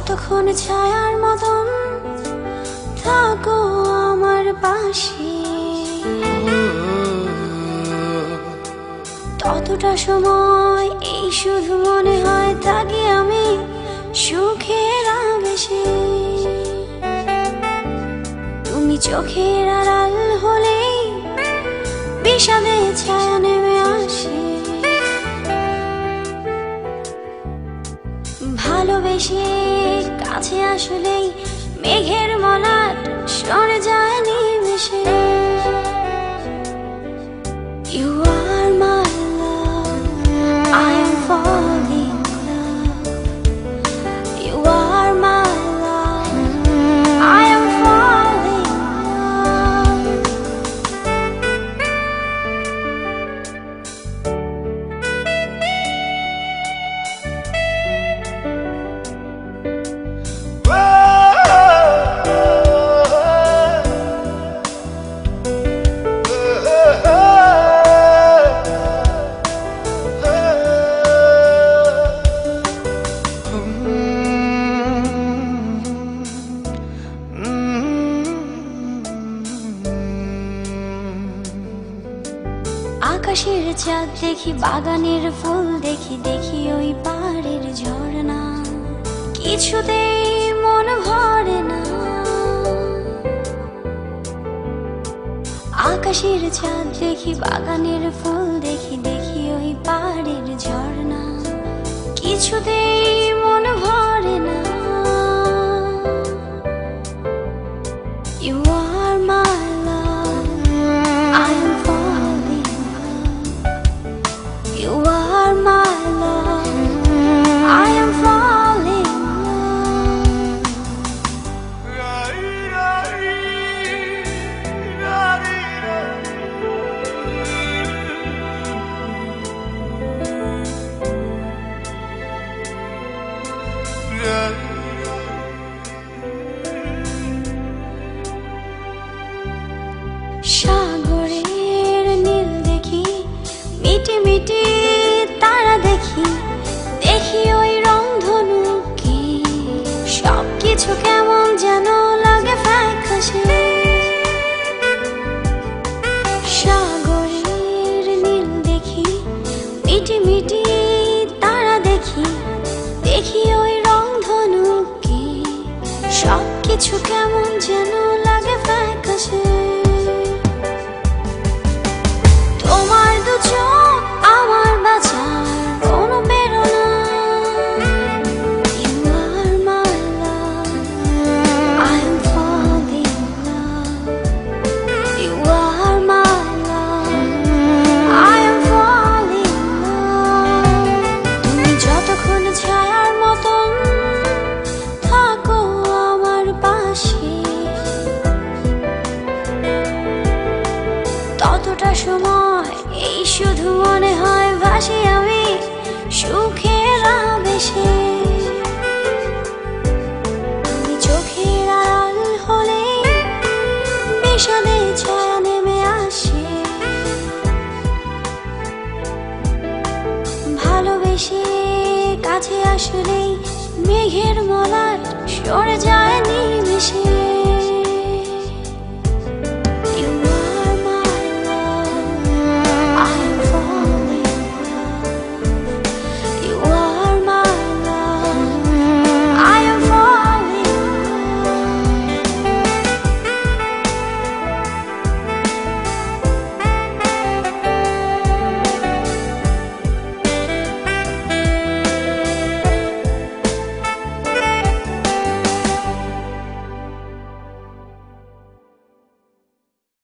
যতক্ষণ ছায়ার মতন থাকো আমার পাশে, ততটা সময় এই শুধু মনে হয় থাকি আমি সুখের আবেশে। তুমি চোখের আড়াল হলেই বিষাদে ছায়া নেমে আসে। ভালোবেসে কাছে আসলেই মেঘের মলাট সরে যায় নিমেষে। You are my love, I am falling in love. You are my love, I am falling in love. আকাশের চাঁদ দেখি, বাগানের ফুল দেখি, দেখি ওই পাড়ের ঝর্ণা, কিছুতেই মন ভরে না। আকাশের চাঁদ দেখি, বাগানের ফুল দেখি, দেখি ওই পাড়ের ঝর্ণা, কিছুতেই মন ভরে না। You are my love, I am falling in love. You are my love, I am falling in love. সাগরের নীল দেখি, মিটি মিটি তারা দেখি, দেখি ওই রংধনুকে, সবকিছু কেমন যেন লাগে ফ্যাকাশে। সাগরের নীল দেখি, মিটি মিটি তারা দেখি, দেখি ওই রংধনুকে, সবকিছু কেমন যেন লাগে ফ্যাকাশে। তোমার দু চোখ আমার বাঁচার কোনো প্রেরণা। You are my love, I am falling in love. You are my love, I am falling in love. তুমি যতক্ষণ ছায়ার মতন থাকো আমার পাশে, ততটা সময় এই শুধু মনে হয় ভাসি আমি সুখের আবেশে। তুমি চোখের আড়াল হলে বিষাদে ছায়া নেমে আসে। ভালোবেসে কাছে আসলেই মেঘের মলাট সরে যায় নিমেষে।